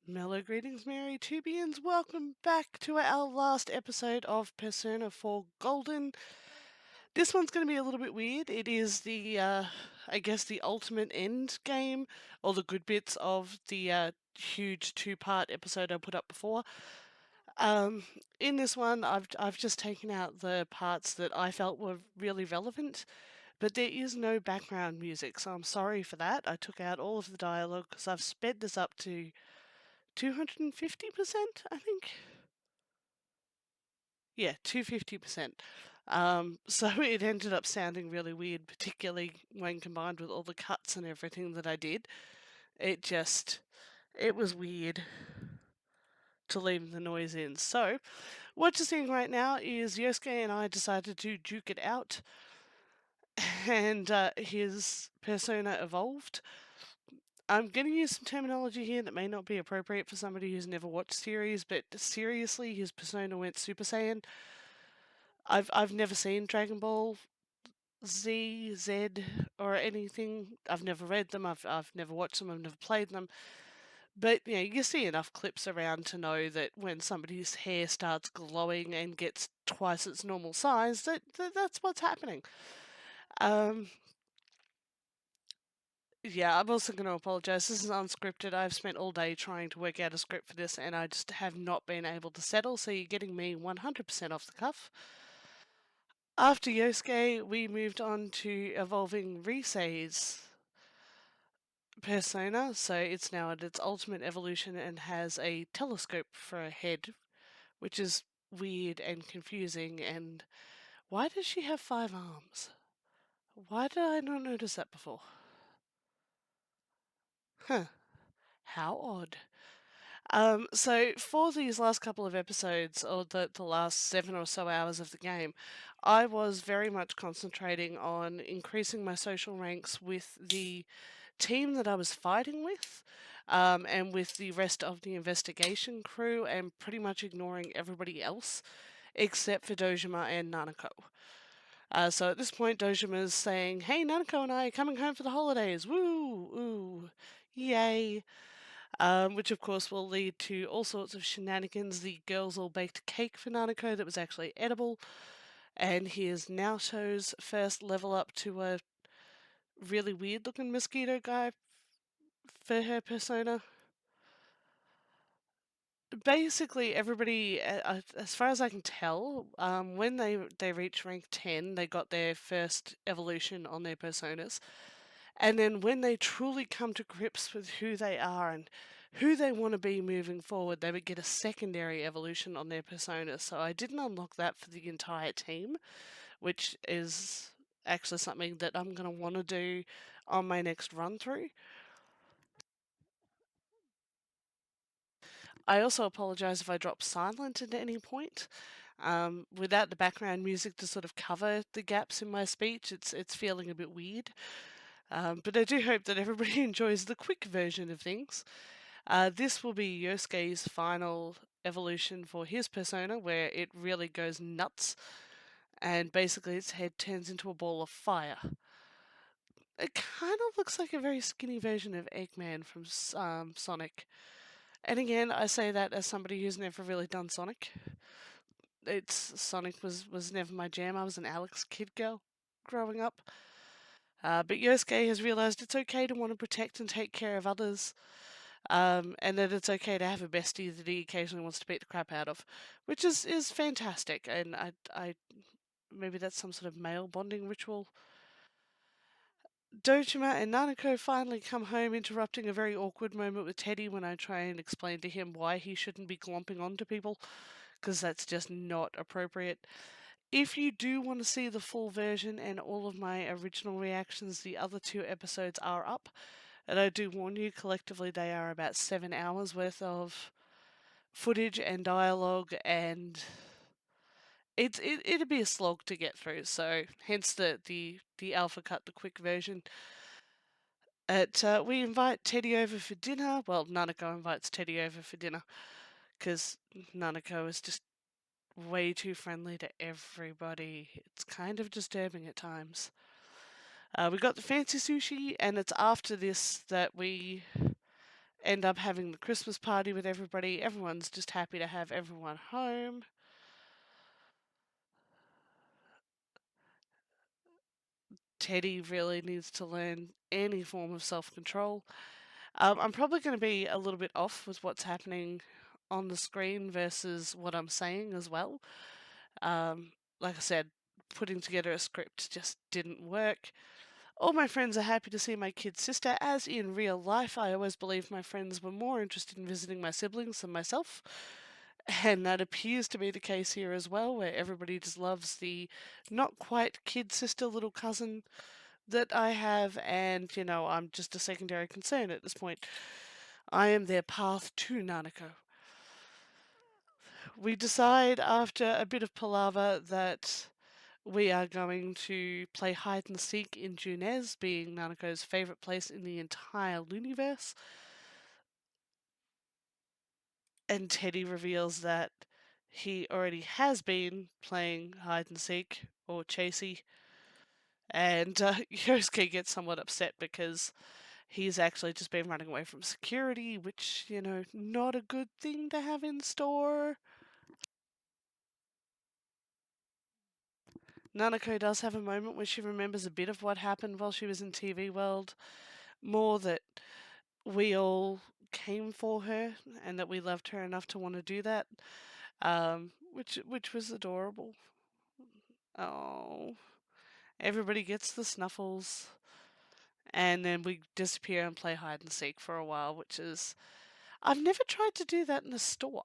Mellow greetings, Merry Tubians. Welcome back to our last episode of Persona 4 Golden. This one's going to be a little bit weird. It is the, I guess, the ultimate end game, or the good bits of the huge two-part episode I put up before. In this one, I've just taken out the parts that I felt were really relevant, but there is no background music, so I'm sorry for that. I took out all of the dialogue because I've sped this up to 250%, I think. Yeah, 250%. So it ended up sounding really weird, particularly when combined with all the cuts and everything that I did. It was weird to leave the noise in. So, what you're seeing right now is Yosuke and I decided to duke it out, and his persona evolved. I'm going to use some terminology here that may not be appropriate for somebody who's never watched series, but seriously, his persona went Super Saiyan. I've never seen Dragon Ball Z, or anything. I've never read them. I've never watched them. I've never played them. But you see enough clips around to know that when somebody's hair starts glowing and gets twice its normal size, that's what's happening. Yeah, I'm also going to apologise. This is unscripted. I've spent all day trying to work out a script for this, and I just have not been able to settle, so you're getting me 100% off the cuff. After Yosuke, we moved on to evolving Risei's persona, so it's now at its ultimate evolution and has a telescope for a head, which is weird and confusing. And why does she have 5 arms? Why did I not notice that before? Huh. How odd. So for these last couple of episodes, or the last 7 or so hours of the game, I was very much concentrating on increasing my social ranks with the team that I was fighting with, and with the rest of the investigation crew, and pretty much ignoring everybody else, except for Dojima and Nanako. So at this point, Dojima's saying, "Hey, Nanako and I are coming home for the holidays. Woo! Ooh! Yay!" Which of course will lead to all sorts of shenanigans. The girls all baked a cake for Nanako that was actually edible, and here's Naoto's first level up to a really weird looking mosquito guy for her persona. Basically, everybody, as far as I can tell, when they reach rank 10, they got their first evolution on their personas. And then when they truly come to grips with who they are and who they want to be moving forward, they would get a secondary evolution on their persona. So I didn't unlock that for the entire team, which is actually something that I'm going to want to do on my next run through. I also apologise if I drop silent at any point. Without the background music to sort of cover the gaps in my speech, it's feeling a bit weird. But I do hope that everybody enjoys the quick version of things. This will be Yosuke's final evolution for his persona, where it really goes nuts, and basically its head turns into a ball of fire. It kind of looks like a very skinny version of Eggman from Sonic. And again, I say that as somebody who's never really done Sonic. Sonic was never my jam. I was an Alex Kidd girl growing up. But Yosuke has realised it's okay to want to protect and take care of others, and that it's okay to have a bestie that he occasionally wants to beat the crap out of, which is fantastic. And I maybe that's some sort of male bonding ritual. Dojima and Nanako finally come home, interrupting a very awkward moment with Teddy when I try and explain to him why he shouldn't be glomping onto people, because that's just not appropriate. If you do want to see the full version and all of my original reactions, the other 2 episodes are up. And I do warn you, collectively they are about 7 hours worth of footage and dialogue, and it'd be a slog to get through. So hence the alpha cut, the quick version. We invite Teddy over for dinner. Well, Nanako invites Teddy over for dinner because Nanako is just way too friendly to everybody. It's kind of disturbing at times. We got the fancy sushi, and it's after this that we end up having the Christmas party with everybody. Everyone's just happy to have everyone home. Teddy really needs to learn any form of self control. I'm probably going to be a little bit off with what's happening on the screen versus what I'm saying as well. Like I said, putting together a script just didn't work. All my friends are happy to see my kid sister, as in real life, I always believed my friends were more interested in visiting my siblings than myself. And that appears to be the case here as well, where everybody just loves the not quite kid sister little cousin that I have, and I'm just a secondary concern at this point. I am their path to Nanako. We decide after a bit of palaver that we are going to play hide and seek in Junez, being Nanako's favourite place in the entire Looniverse. And Teddy reveals that he already has been playing hide and seek or chasey. And Yosuke gets somewhat upset because he's actually just been running away from security, which, not a good thing to have in store. Nanako does have a moment where she remembers a bit of what happened while she was in TV World. More that we all came for her and that we loved her enough to want to do that, which was adorable. Oh, everybody gets the snuffles, and then we disappear and play hide and seek for a while, which is I've never tried to do that in a store.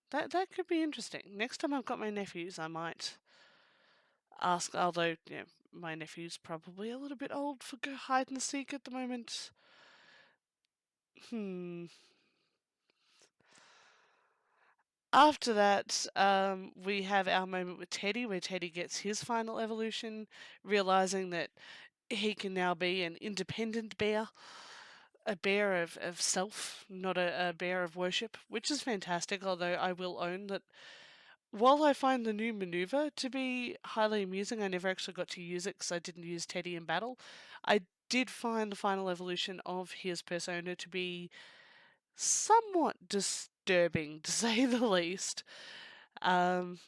That could be interesting. Next time I've got my nephews, I might ask. Although my nephew's probably a little bit old for hide and seek at the moment. After that, we have our moment with Teddy, where Teddy gets his final evolution, realizing that he can now be an independent bear, a bear of self, not a bear of worship, which is fantastic. Although I will own that while I find the new maneuver to be highly amusing, I never actually got to use it because I didn't use Teddy in battle. I did find the final evolution of his persona to be somewhat disturbing, to say the least. Um,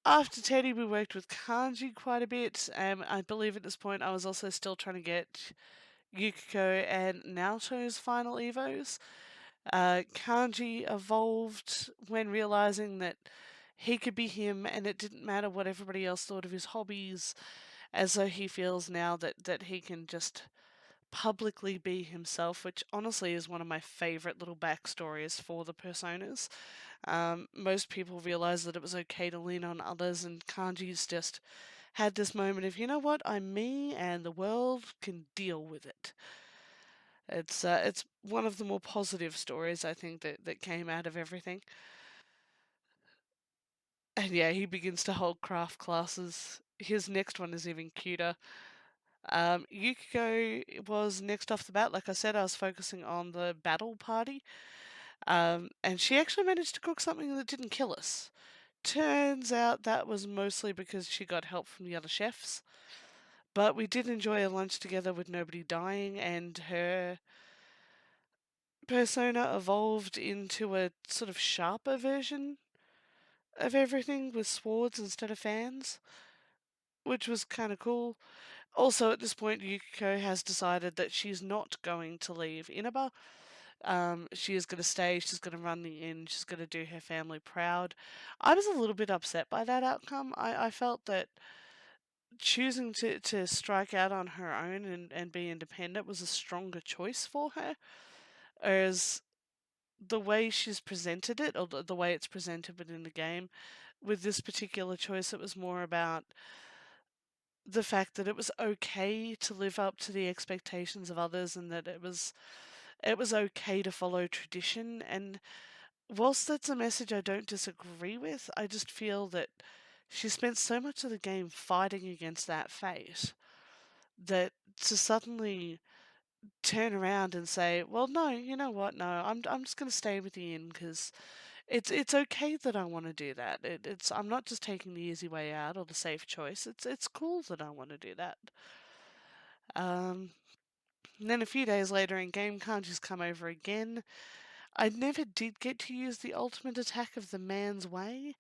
After Teddy, we worked with Kanji quite a bit. I believe at this point I was also still trying to get Yukiko and Naoto's final evos. Kanji evolved when realizing that he could be him and it didn't matter what everybody else thought of his hobbies, as though he feels now that he can just publicly be himself, which honestly is one of my favourite little backstories for the personas. Most people realize that it was okay to lean on others, and Kanji's just had this moment of, you know what, I'm me, and the world can deal with it. It's one of the more positive stories I think that came out of everything. And yeah, he begins to hold craft classes. His next one is even cuter. Yukiko was next off the bat. Like I said, I was focusing on the battle party. And she actually managed to cook something that didn't kill us. Turns out that was mostly because she got help from the other chefs. But we did enjoy a lunch together with nobody dying, and her persona evolved into a sort of sharper version of everything with swords instead of fans, which was kind of cool. Also, at this point, Yukiko has decided that she's not going to leave Inaba. She is going to stay, she's going to run the inn, she's going to do her family proud. I was a little bit upset by that outcome. I felt that choosing to strike out on her own and be independent was a stronger choice for her. Whereas the way she's presented it, or the way it's presented within the game, with this particular choice, it was more about the fact that it was okay to live up to the expectations of others, and that it was okay to follow tradition. And whilst that's a message I don't disagree with, I just feel that she spent so much of the game fighting against that fate that to suddenly turn around and say, "Well, no, you know what? No, I'm just going to stay with the inn because it's okay that I want to do that. I'm not just taking the easy way out or the safe choice. It's cool that I want to do that." Um, and then a few days later in game, Kanji's come over again. I never did get to use the ultimate attack of the man's way,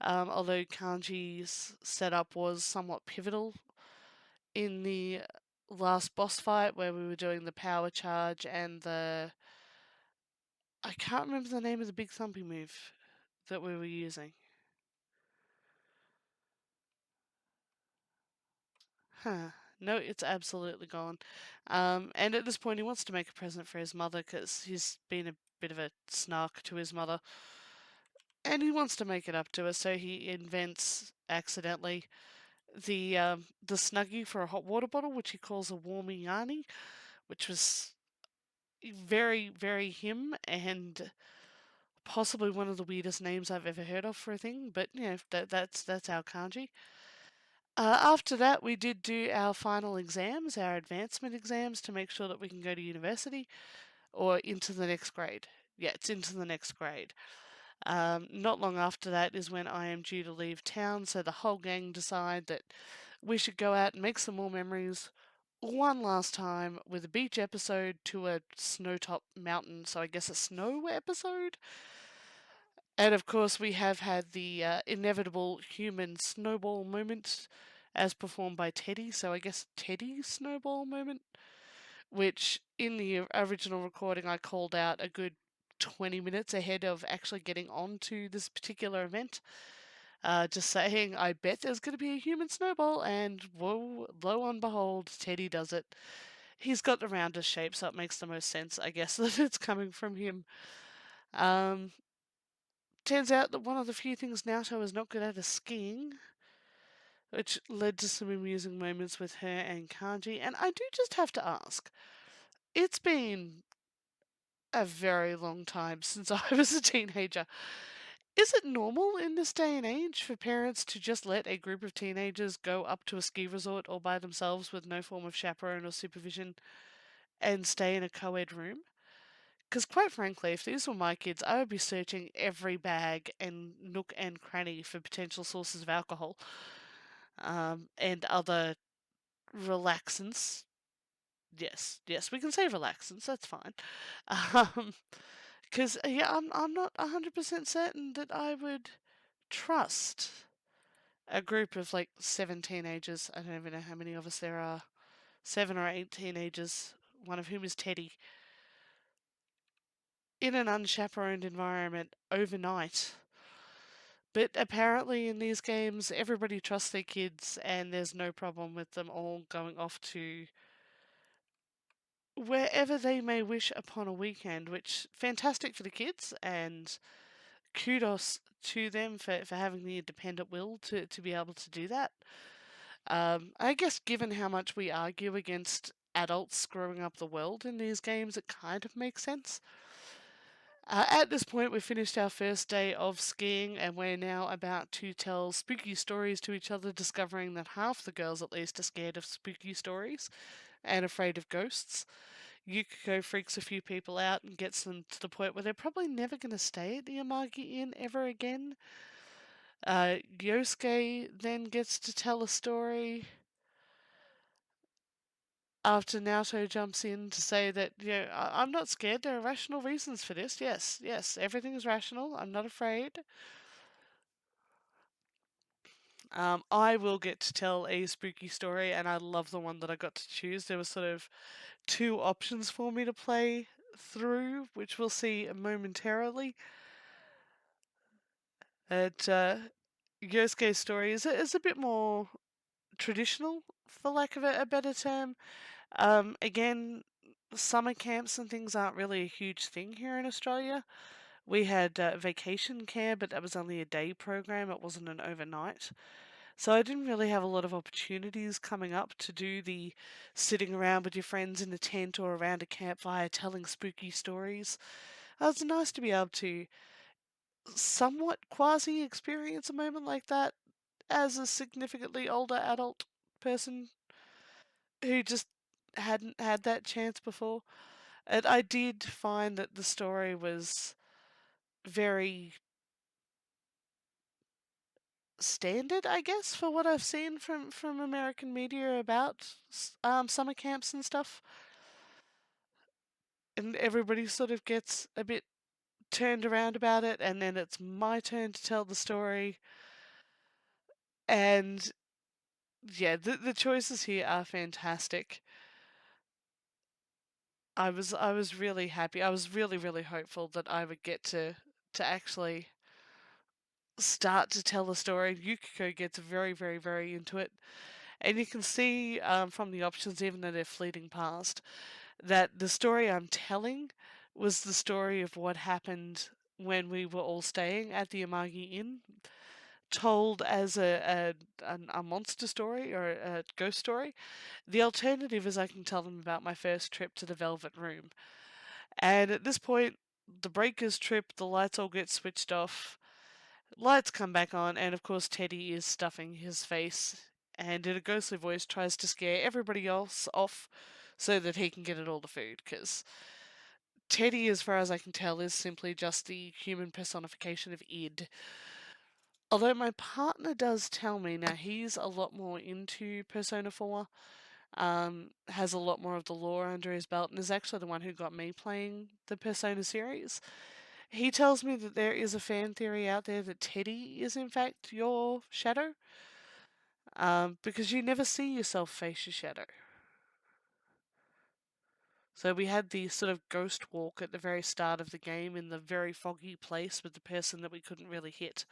although Kanji's setup was somewhat pivotal in the last boss fight where we were doing the power charge and the... I can't remember the name of the big thumpy move that we were using. Huh. No, it's absolutely gone. And at this point, he wants to make a present for his mother because he's been a bit of a snark to his mother. And he wants to make it up to her, so he invents, accidentally, the Snuggie for a hot water bottle, which he calls a warming yarny, which was very, very him and possibly one of the weirdest names I've ever heard of for a thing. But you know, that's our kanji. After that, we did do our final exams, our advancement exams, to make sure that we can go to university or into the next grade. Yeah, it's into the next grade. Not long after that is when I am due to leave town, so the whole gang decide that we should go out and make some more memories one last time with a beach episode to a snowtop mountain, so I guess a snow episode. And of course, we have had the inevitable human snowball moment as performed by Teddy, so I guess Teddy snowball moment, which in the original recording I called out a good 20 minutes ahead of actually getting on to this particular event. Just saying, I bet there's going to be a human snowball, and whoa, lo and behold, Teddy does it. He's got the roundest shape, so it makes the most sense, I guess, that it's coming from him. Um, Turns out that one of the few things Naoto is not good at is skiing, which led to some amusing moments with her and Kanji. And I do just have to ask, it's been a very long time since I was a teenager. Is it normal in this day and age for parents to just let a group of teenagers go up to a ski resort all by themselves with no form of chaperone or supervision and stay in a co ed room? Because, quite frankly, if these were my kids, I would be searching every bag and nook and cranny for potential sources of alcohol and other relaxants. Yes, yes, we can say relaxants, that's fine. Because, yeah, I'm not 100% certain that I would trust a group of like 7 teenagers. I don't even know how many of us there are. 7 or 8 teenagers, one of whom is Teddy, in an unchaperoned environment overnight. But apparently, in these games, everybody trusts their kids, and there's no problem with them all going off to wherever they may wish upon a weekend, which fantastic for the kids, and kudos to them for having the independent will to be able to do that. I guess given how much we argue against adults screwing up the world in these games, it kind of makes sense. At this point, we finished our first day of skiing, and we're now about to tell spooky stories to each other, discovering that half the girls, at least, are scared of spooky stories and afraid of ghosts. Yukiko freaks a few people out and gets them to the point where they're probably never going to stay at the Amagi Inn ever again. Yosuke then gets to tell a story after Naoto jumps in to say that, you know, I'm not scared. There are rational reasons for this. Yes, yes, everything is rational. I'm not afraid. I will get to tell a spooky story, and I love the one that I got to choose. There were sort of 2 options for me to play through, which we'll see momentarily. Yosuke's story is a bit more traditional, for lack of a better term. Again, summer camps and things aren't really a huge thing here in Australia. We had vacation care, but that was only a day program, it wasn't an overnight. So I didn't really have a lot of opportunities coming up to do the sitting around with your friends in a tent or around a campfire telling spooky stories. It's nice to be able to somewhat quasi experience a moment like that as a significantly older adult person who just hadn't had that chance before. And I did find that the story was very standard, I guess, for what I've seen from American media about summer camps and stuff. And everybody sort of gets a bit turned around about it, and then it's my turn to tell the story. And yeah, the choices here are fantastic. I was really happy. I was really hopeful that I would get to actually start to tell the story. Yukiko gets very into it, and you can see from the options, even though they're fleeting past, that the story I'm telling was the story of what happened when we were all staying at the Amagi Inn, told as a monster story or a ghost story. The alternative is I can tell them about my first trip to the Velvet Room. And at this point, the breakers trip, the lights all get switched off, lights come back on, and of course, Teddy is stuffing his face and in a ghostly voice tries to scare everybody else off so that he can get at all the food. Because Teddy, as far as I can tell, is simply just the human personification of id. Although my partner does tell me now he's a lot more into Persona 4, has a lot more of the lore under his belt, and is actually the one who got me playing the Persona series. He tells me that there is a fan theory out there that Teddy is in fact your shadow, because you never see yourself face your shadow. So we had the sort of ghost walk at the very start of the game in the very foggy place with the person that we couldn't really hit.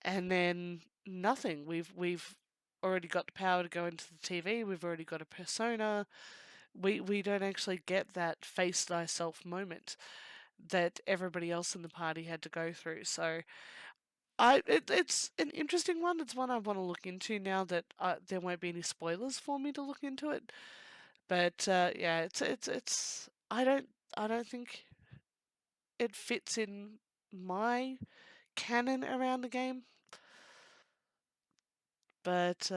And then nothing. We've already got the power to go into the TV, we've already got a persona. We don't actually get that face thyself moment that everybody else in the party had to go through. So it's an interesting one. It's one I want to look into now that there won't be any spoilers for me to look into it. But yeah, it's I don't think it fits in my canon around the game. But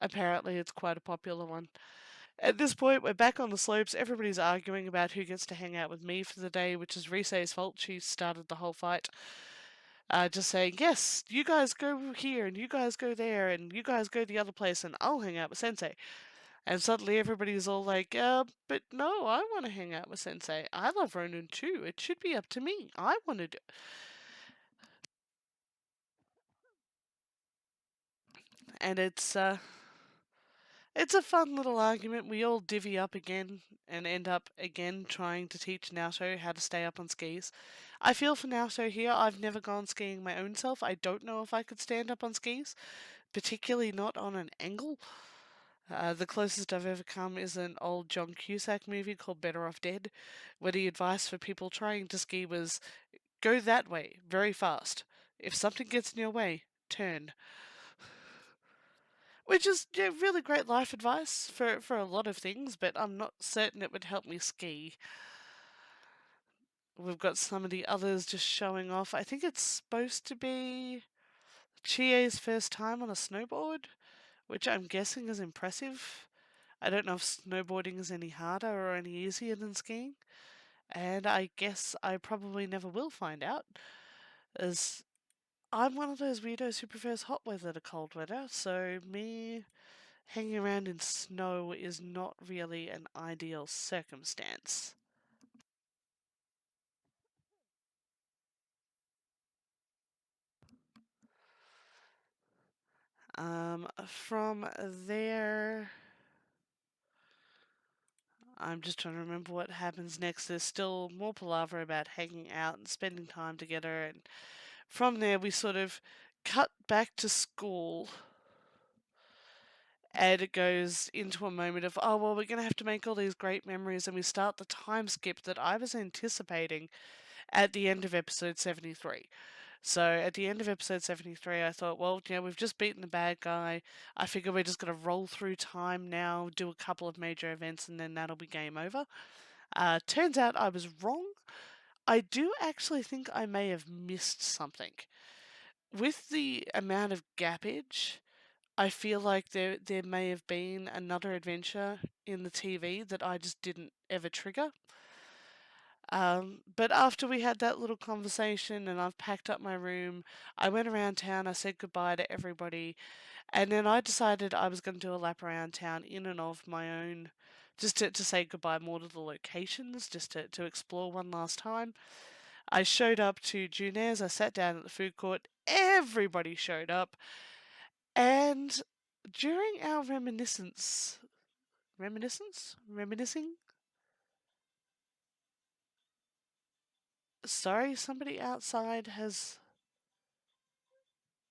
apparently it's quite a popular one. At this point, we're back on the slopes. Everybody's arguing about who gets to hang out with me for the day, which is Rise's fault. She started the whole fight. Just saying, yes, you guys go here, and you guys go there, and you guys go the other place, and I'll hang out with Sensei. And suddenly everybody's all like, but no, I want to hang out with Sensei. I love Ronan too. It should be up to me. I want to do. And it's a fun little argument. We all divvy up again and end up again trying to teach Naoto how to stay up on skis. I feel for Naoto here. I've never gone skiing my own self. I don't know if I could stand up on skis, particularly not on an angle. The closest I've ever come is an old John Cusack movie called Better Off Dead, where the advice for people trying to ski was go that way, very fast. If something gets in your way, turn. Which is really great life advice for a lot of things, but I'm not certain it would help me ski. We've got some of the others just showing off. I think it's supposed to be Chie's first time on a snowboard, which I'm guessing is impressive. I don't know if snowboarding is any harder or any easier than skiing, and I guess I probably never will find out, as I'm one of those weirdos who prefers hot weather to cold weather, so me hanging around in snow is not really an ideal circumstance. From there, I'm just trying to remember what happens next. There's still more palaver about hanging out and spending time together, and from there we sort of cut back to school, and it goes into a moment of, oh, well, we're going to have to make all these great memories, and we start the time skip that I was anticipating at the end of episode 73. So at the end of episode 73, I thought, well, we've just beaten the bad guy. I figure we're just going to roll through time now, do a couple of major events, and then that'll be game over. Turns out I was wrong. I do actually think I may have missed something. With the amount of gappage, I feel like there may have been another adventure in the TV that I just didn't ever trigger. But after we had that little conversation and I've packed up my room, I went around town, I said goodbye to everybody, and then I decided I was going to do a lap around town in and of my own, just to say goodbye more to the locations, just to explore one last time. I showed up to Junair's, I sat down at the food court, everybody showed up, and during our reminiscing? Sorry, somebody outside has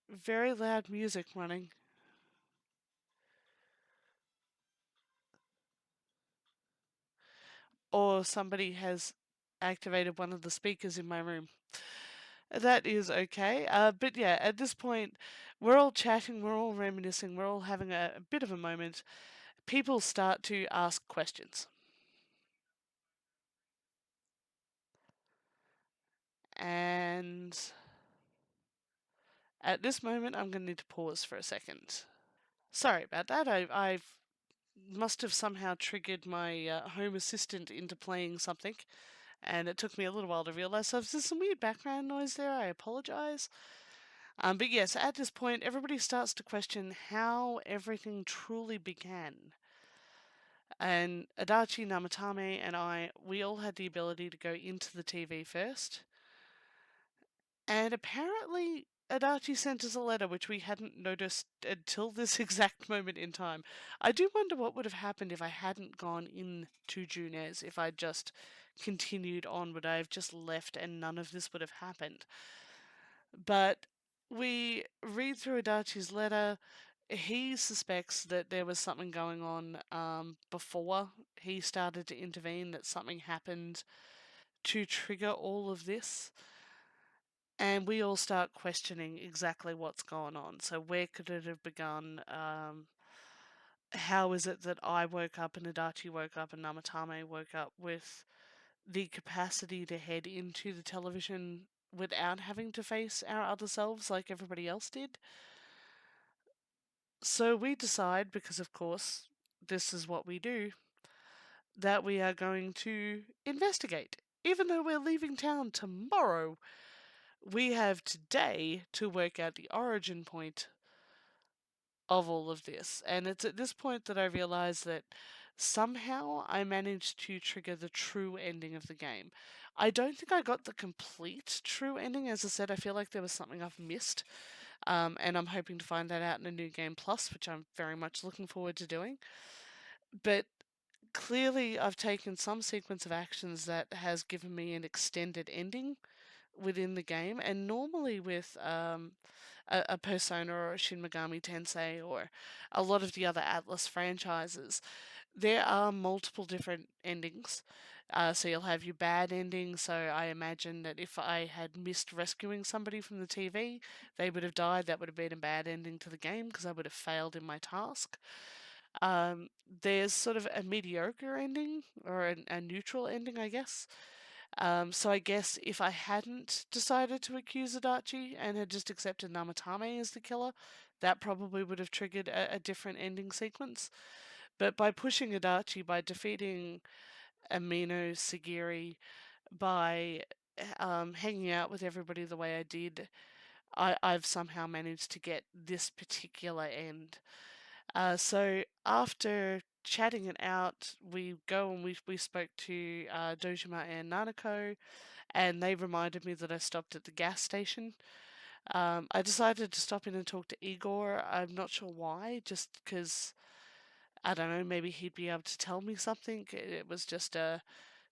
very loud music running. Or somebody has activated one of the speakers in my room. That is okay. But yeah, at this point, we're all chatting, we're all reminiscing, we're all having a bit of a moment. People start to ask questions. And at this moment, I'm going to need to pause for a second. Sorry about that. I must have somehow triggered my home assistant into playing something, and it took me a little while to realize. So if there's some weird background noise there, I apologize. But yes, at this point, everybody starts to question how everything truly began. And Adachi, Namatame, and we all had the ability to go into the TV first. And apparently, Adachi sent us a letter which we hadn't noticed until this exact moment in time. I do wonder what would have happened if I hadn't gone in to Junes, if I'd just continued on, would I have just left and none of this would have happened? But we read through Adachi's letter. He suspects that there was something going on before he started to intervene, that something happened to trigger all of this. And we all start questioning exactly what's going on. So, where could it have begun? How is it that I woke up and Adachi woke up and Namatame woke up with the capacity to head into the television without having to face our other selves like everybody else did? So, we decide, because of course this is what we do, that we are going to investigate. Even though we're leaving town tomorrow, we have today to work out the origin point of all of this. And it's at this point that I realize that somehow I managed to trigger the true ending of the game. I don't think I got the complete true ending. As I said, I feel like there was something I've missed. And I'm hoping to find that out in a new game plus, which I'm very much looking forward to doing. But clearly, I've taken some sequence of actions that has given me an extended ending within the game. And normally, with a Persona or a Shin Megami Tensei or a lot of the other Atlas franchises, there are multiple different endings. So you'll have your bad ending. So I imagine that if I had missed rescuing somebody from the TV, they would have died. That would have been a bad ending to the game because I would have failed in my task. There's sort of a mediocre ending or a neutral ending, I guess. So I guess if I hadn't decided to accuse Adachi and had just accepted Namatame as the killer, that probably would have triggered a different ending sequence. But by pushing Adachi, by defeating Amino Sagiri, by hanging out with everybody the way I did, I've somehow managed to get this particular end. So after chatting it out, we go and we spoke to Dojima and Nanako, and they reminded me that I stopped at the gas station. I decided to stop in and talk to Igor. I'm not sure why, just because, I don't know, maybe he'd be able to tell me something. It was just a,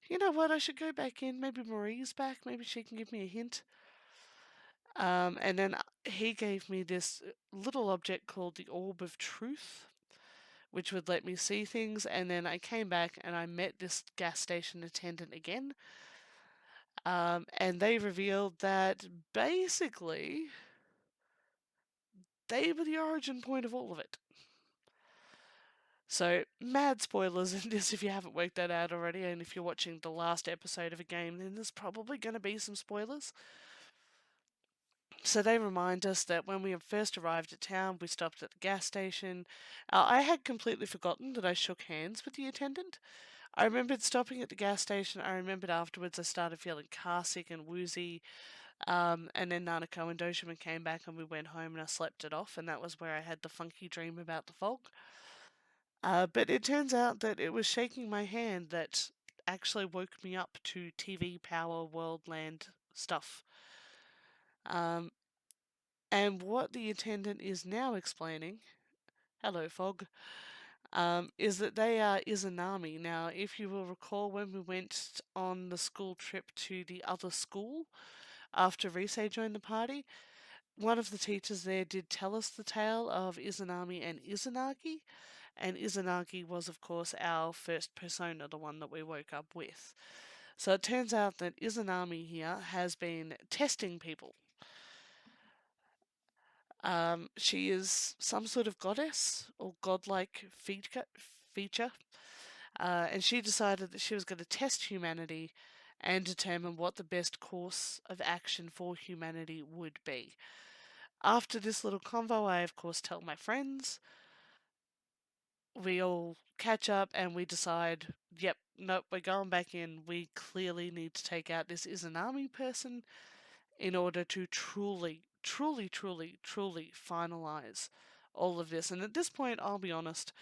you know what, I should go back in. Maybe Marie's back. Maybe she can give me a hint. And then he gave me this little object called the Orb of Truth, which would let me see things. And then I came back and I met this gas station attendant again. And they revealed that basically they were the origin point of all of it. So, mad spoilers in this if you haven't worked that out already, and if you're watching the last episode of a game, then there's probably going to be some spoilers. So, they remind us that when we first arrived at town, we stopped at the gas station. I had completely forgotten that I shook hands with the attendant. I remembered stopping at the gas station. I remembered afterwards I started feeling car sick and woozy. And then Nanako and Doshiman came back and we went home and I slept it off, and that was where I had the funky dream about the fog. But it turns out that it was shaking my hand that actually woke me up to TV power world land stuff. Um, and what the attendant is now explaining, hello fog, is that they are Izanami. Now, if you will recall when we went on the school trip to the other school after Rise joined the party, one of the teachers there did tell us the tale of Izanami and Izanagi, and Izanagi was, of course, our first persona, the one that we woke up with. So it turns out that Izanami here has been testing people. She is some sort of goddess or godlike feature, and she decided that she was going to test humanity and determine what the best course of action for humanity would be. After this little convo, I of course tell my friends. We all catch up and we decide, yep, nope, we're going back in. We clearly need to take out this Izanami person in order to truly finalize all of this. And at this point, I'll be honest,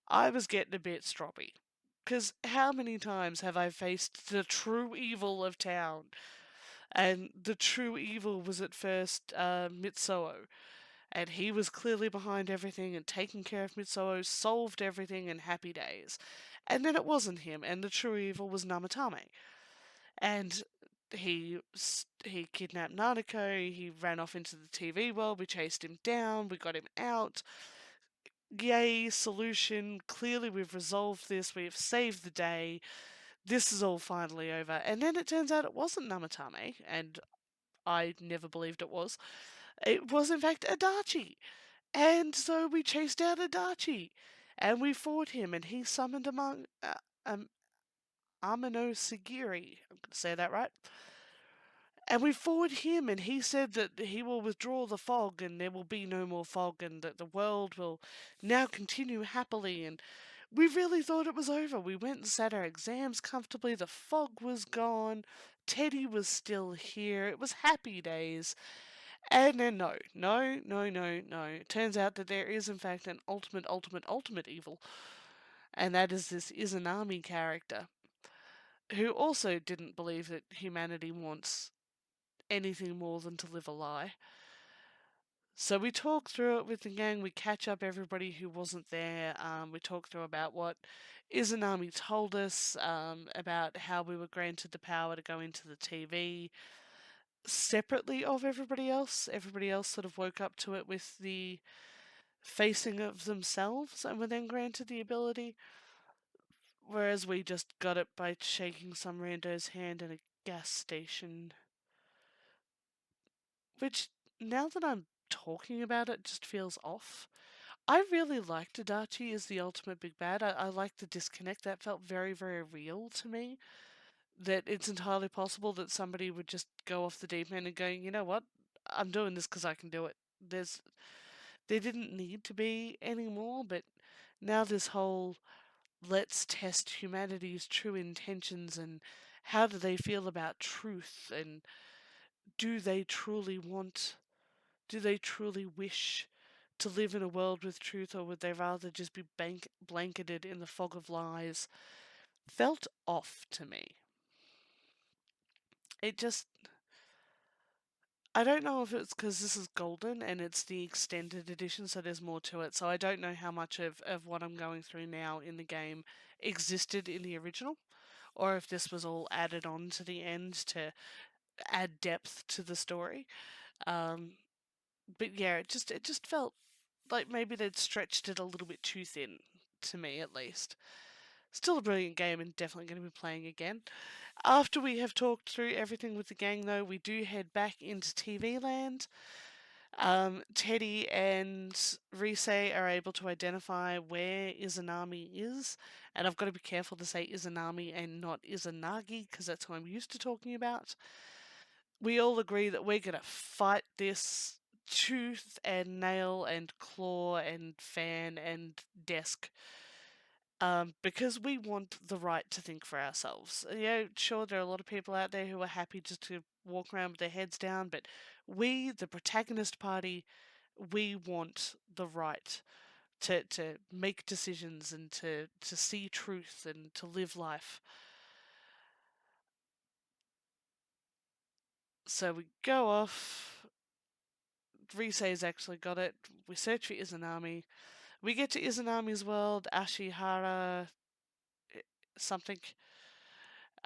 I was getting a bit stroppy. Because how many times have I faced the true evil of town? And the true evil was at first Mitsuo. And he was clearly behind everything and taking care of Mitsuo, solved everything in happy days. And then it wasn't him, and the true evil was Namatame. And he kidnapped Nanako, he ran off into the TV world, we chased him down, we got him out. Yay, solution. Clearly we've resolved this, we have saved the day. This is all finally over. And then it turns out it wasn't Namatame, and I never believed it was. It was in fact Adachi. And so we chased down Adachi, and we fought him, and he summoned Amino Sagiri. I'm going to say that right. And we fought him, and he said that he will withdraw the fog, and there will be no more fog, and that the world will now continue happily. And we really thought it was over. We went and sat our exams comfortably. The fog was gone. Teddy was still here. It was happy days. And then no. Turns out that there is in fact an ultimate evil, and that is this Izanami character, who also didn't believe that humanity wants anything more than to live a lie. So we talk through it with the gang, we catch up everybody who wasn't there, we talk through about what Izanami told us, about how we were granted the power to go into the TV, separately of everybody else. Everybody else sort of woke up to it with the facing of themselves and were then granted the ability, whereas we just got it by shaking some rando's hand in a gas station. Which, now that I'm talking about it, just feels off. I really liked Adachi as the ultimate big bad. I liked the disconnect. That felt very real to me. That it's entirely possible that somebody would just go off the deep end and go, you know what? I'm doing this because I can do it. There didn't need to be any more, but now this whole let's test humanity's true intentions and how do they feel about truth and do they truly want, do they truly wish to live in a world with truth, or would they rather just be blanketed in the fog of lies, felt off to me. It just, I don't know if it's because this is golden and it's the extended edition, so there's more to it. So I don't know how much of what I'm going through now in the game existed in the original, or if this was all added on to the end to add depth to the story. Um, but yeah, it just felt like maybe they'd stretched it a little bit too thin, to me at least. Still a brilliant game and definitely going to be playing again. After we have talked through everything with the gang, though, we do head back into TV land. Teddy and Rise are able to identify where Izanami is, and I've got to be careful to say Izanami and not Izanagi because that's who I'm used to talking about. We all agree that we're going to fight this tooth and nail and claw and fan and desk because we want the right to think for ourselves. Sure, there are a lot of people out there who are happy just to walk around with their heads down, but we, the protagonist party, we want the right to make decisions and to see truth and to live life. So we go off. Risei's actually got it. We search for Izanami. We get to Izanami's world, Ashihara something.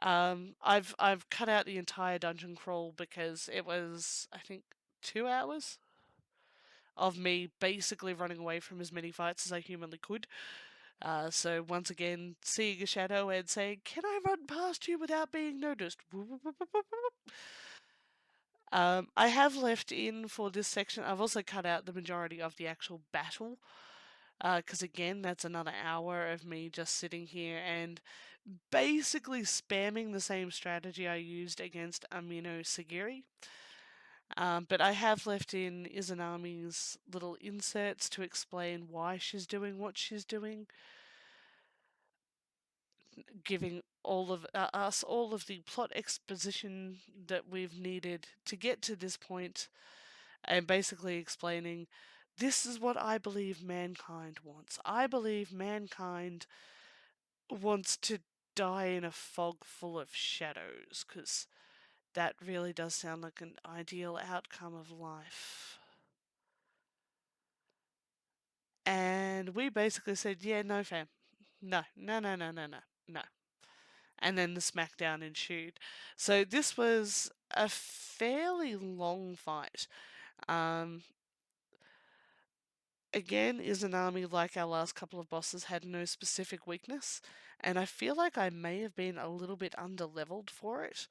I've cut out the entire dungeon crawl because it was, I think, 2 hours of me basically running away from as many fights as I humanly could. So once again, seeing a shadow and saying, "Can I run past you without being noticed?" I have left in for this section. I've also cut out the majority of the actual battle. Because again, that's another hour of me just sitting here and basically spamming the same strategy I used against Amino Sagiri. But I have left in Izanami's little inserts to explain why she's doing what she's doing, giving all of us all of the plot exposition that we've needed to get to this point, and basically explaining this is what I believe mankind wants. I believe mankind wants to die in a fog full of shadows, because that really does sound like an ideal outcome of life. And we basically said, yeah, no, fam. No, no, no, no, no, no, no. And then the smackdown ensued. So this was a fairly long fight. Um, Again, Izanami, like our last couple of bosses, had no specific weakness, and I feel like I may have been a little bit under-leveled for it.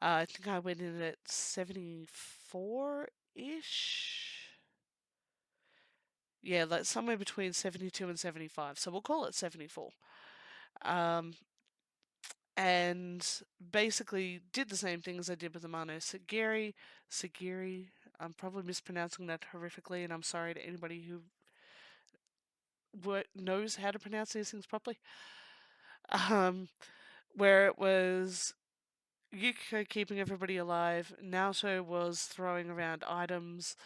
I think I went in at 74-ish. Yeah, like somewhere between 72 and 75, so we'll call it 74. Um, and basically did the same thing as I did with Amano Sagiri. Sagiri, I'm probably mispronouncing that horrifically, and I'm sorry to anybody who knows how to pronounce these things properly. Um, where it was Yukiko keeping everybody alive, Naoto was throwing around items,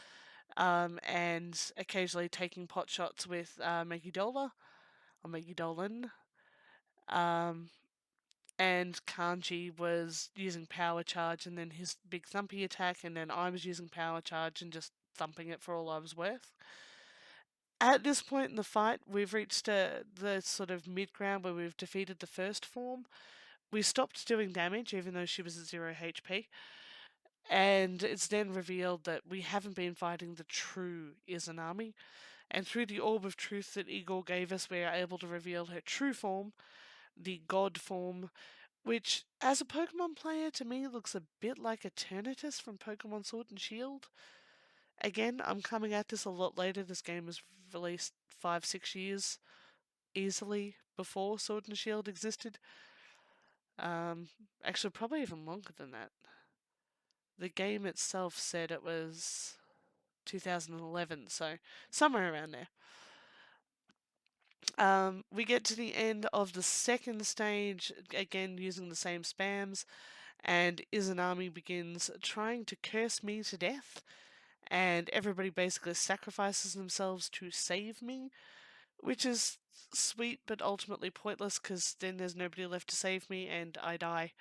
and occasionally taking pot shots with Megidola, or Megidolan. Um, and Kanji was using power charge and then his big thumpy attack, and then I was using power charge and just thumping it for all I was worth. At this point in the fight, we've reached the sort of mid ground where we've defeated the first form. We stopped doing damage even though she was at 0 HP. And it's then revealed that we haven't been fighting the true Izanami. And through the orb of truth that Igor gave us, we are able to reveal her true form, the god form, which, as a Pokemon player, to me looks a bit like Eternatus from Pokemon Sword and Shield. Again, I'm coming at this a lot later. This game was released 5-6 years easily before Sword and Shield existed. Actually, probably even longer than that. The game itself said it was 2011, so somewhere around there. We get to the end of the second stage, again using the same spams, and Izanami begins trying to curse me to death, and everybody basically sacrifices themselves to save me, which is sweet but ultimately pointless because then there's nobody left to save me and I die.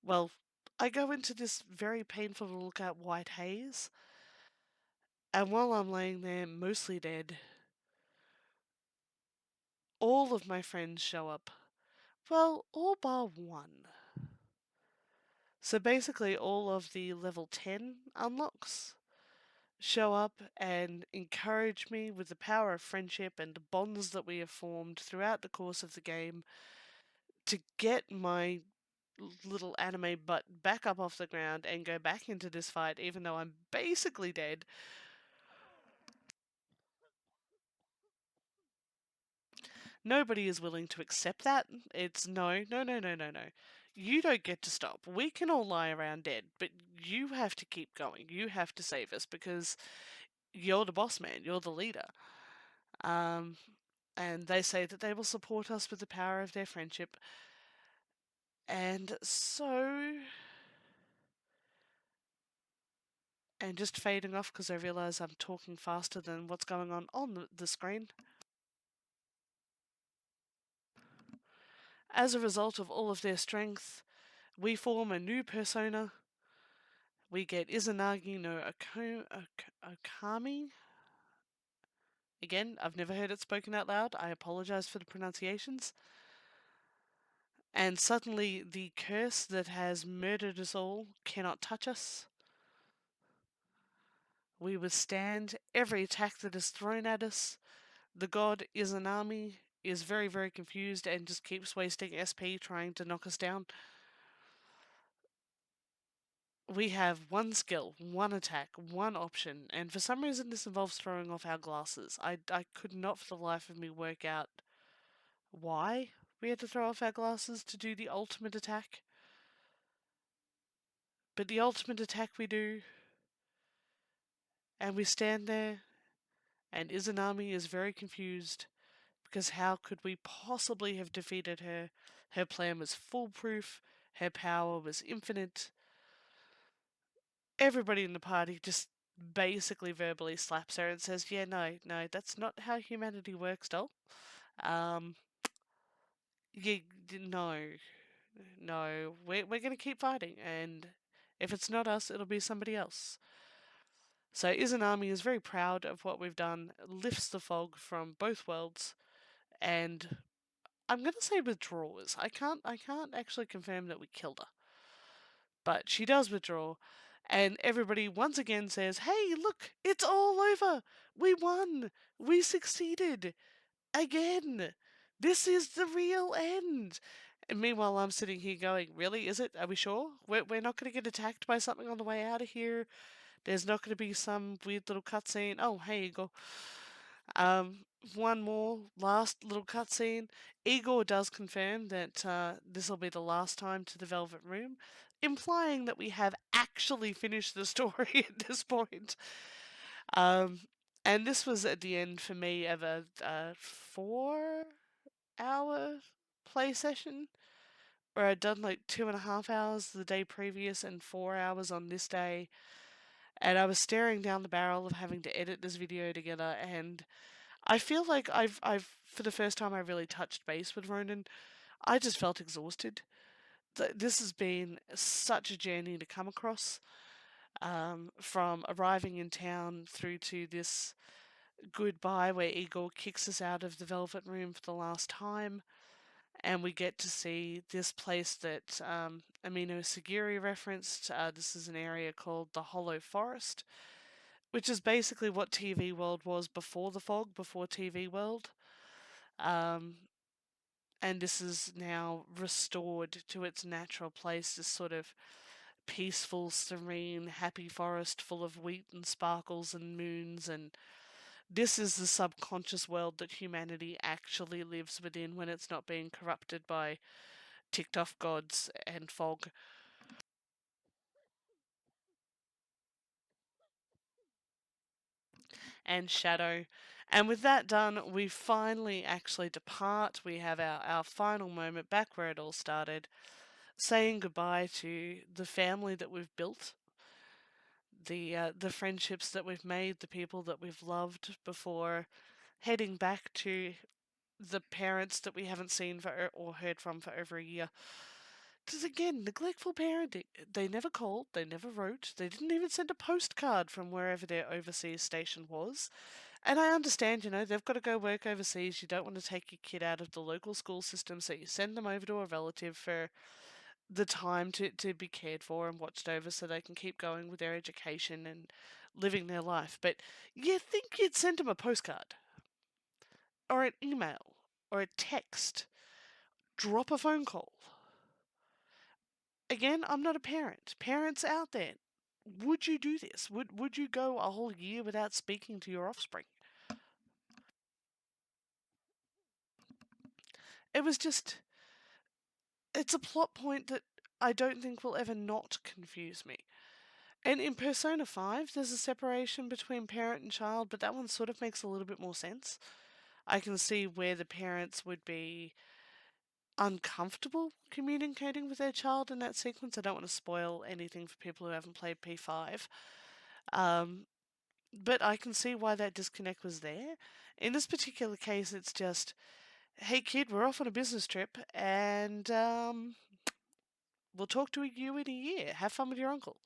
Well, I go into this very painful to look at white haze, and while I'm laying there mostly dead, all of my friends show up. Well, all bar one. So basically, all of the level 10 unlocks show up and encourage me with the power of friendship and the bonds that we have formed throughout the course of the game to get my little anime butt back up off the ground and go back into this fight, even though I'm basically dead. Nobody is willing to accept that. It's no, no, no, no, no, no. You don't get to stop. We can all lie around dead, but you have to keep going. You have to save us because you're the boss man. You're the leader. Um, and they say that they will support us with the power of their friendship. And so, and just fading off because I realise I'm talking faster than what's going on the screen. As a result of all of their strength, we form a new persona. We get Izanagi no Okami. Again, I've never heard it spoken out loud. I apologise for the pronunciations. And suddenly, the curse that has murdered us all cannot touch us. We withstand every attack that is thrown at us. The god Izanami is very, very confused and just keeps wasting SP trying to knock us down. We have one skill, one attack, one option, and for some reason this involves throwing off our glasses. I could not for the life of me work out why we had to throw off our glasses to do the ultimate attack. But the ultimate attack we do, and we stand there, and Izanami is very confused, because how could we possibly have defeated her? Her plan was foolproof, her power was infinite. Everybody in the party just basically verbally slaps her and says, yeah, no, that's not how humanity works, doll. Yeah, no, we're going to keep fighting, and if it's not us, it'll be somebody else. So Izanami is very proud of what we've done, lifts the fog from both worlds, and I'm going to say withdraws. I can't actually confirm that we killed her, but she does withdraw, and everybody once again says, "Hey, look, it's all over. We won. We succeeded again. This is the real end." And meanwhile, I'm sitting here going, "Really? Is it? Are we sure? We're not going to get attacked by something on the way out of here. There's not going to be some weird little cutscene. Oh, hey, you go." Um, One more last little cutscene. Igor does confirm that this will be the last time to the Velvet Room, implying that we have actually finished the story at this point. And this was at the end for me of a 4 hour play session, where I'd done like 2.5 hours the day previous and 4 hours on this day. And I was staring down the barrel of having to edit this video together, and I feel like I've for the first time I really touched base with Ronan. I just felt exhausted. This has been such a journey to come across, from arriving in town through to this goodbye where Igor kicks us out of the Velvet Room for the last time, and we get to see this place that Amino Sagiri referenced. This is an area called the Hollow Forest, which is basically what TV World was before the fog, before TV World. Um, and this is now restored to its natural place, this sort of peaceful, serene, happy forest full of wheat and sparkles and moons. And this is the subconscious world that humanity actually lives within when it's not being corrupted by ticked off gods and fog. And shadow. And with that done, we finally actually depart. We have our final moment back where it all started, saying goodbye to the family that we've built, the friendships that we've made, the people that we've loved, before heading back to the parents that we haven't seen for or heard from for over a year. Because again, neglectful parenting. They never called, they never wrote, they didn't even send a postcard from wherever their overseas station was. And I understand, they've got to go work overseas. You don't want to take your kid out of the local school system, so you send them over to a relative for the time to be cared for and watched over so they can keep going with their education and living their life. But you think you'd send them a postcard or an email or a text, drop a phone call. Again, I'm not a parent. Parents out there, would you do this? Would you go a whole year without speaking to your offspring? It was just, it's a plot point that I don't think will ever not confuse me. And in Persona 5, there's a separation between parent and child, but that one sort of makes a little bit more sense. I can see where the parents would be uncomfortable communicating with their child in that sequence. I don't want to spoil anything for people who haven't played P5. But I can see why that disconnect was there. In this particular case, it's just, hey kid, we're off on a business trip and we'll talk to you in a year. Have fun with your uncle.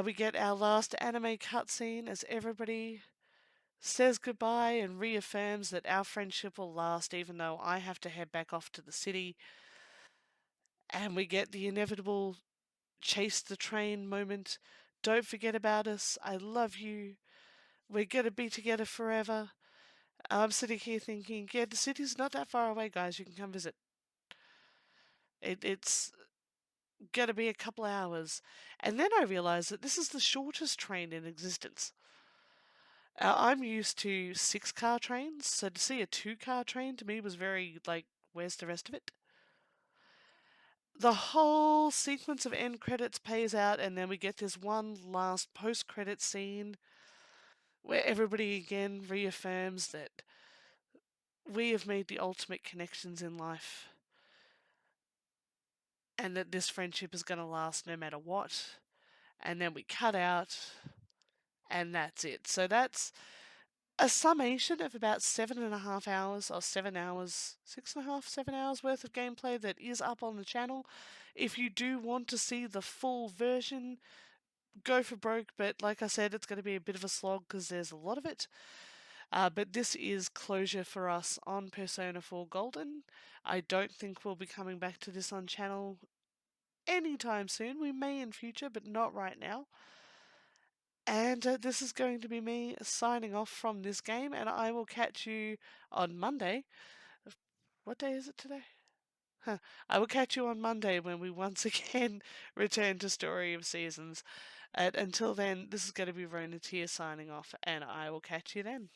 We get our last anime cutscene as everybody says goodbye and reaffirms that our friendship will last even though I have to head back off to the city. And we get the inevitable chase the train moment. Don't forget about us. I love you. We're going to be together forever. I'm sitting here thinking, yeah, the city's not that far away, guys. You can come visit. It's going to be a couple hours. And then I realised that this is the shortest train in existence. I'm used to 6-car trains, so to see a 2-car train to me was very, like, where's the rest of it? The whole sequence of end credits pays out, and then we get this one last post-credit scene where everybody again reaffirms that we have made the ultimate connections in life and that this friendship is going to last no matter what. And then we cut out, and that's it. So that's a summation of about 7.5 hours or 7 hours, 6.5, 7 hours worth of gameplay that is up on the channel. If you do want to see the full version, go for broke, but like I said, it's going to be a bit of a slog because there's a lot of it. But this is closure for us on Persona 4 Golden. I don't think we'll be coming back to this on channel anytime soon. We may in future, but not right now. And this is going to be me signing off from this game, and I will catch you on Monday. What day is it today? Huh. I will catch you on Monday when we once again return to Story of Seasons. Until then, this is going to be RononTyr signing off, and I will catch you then.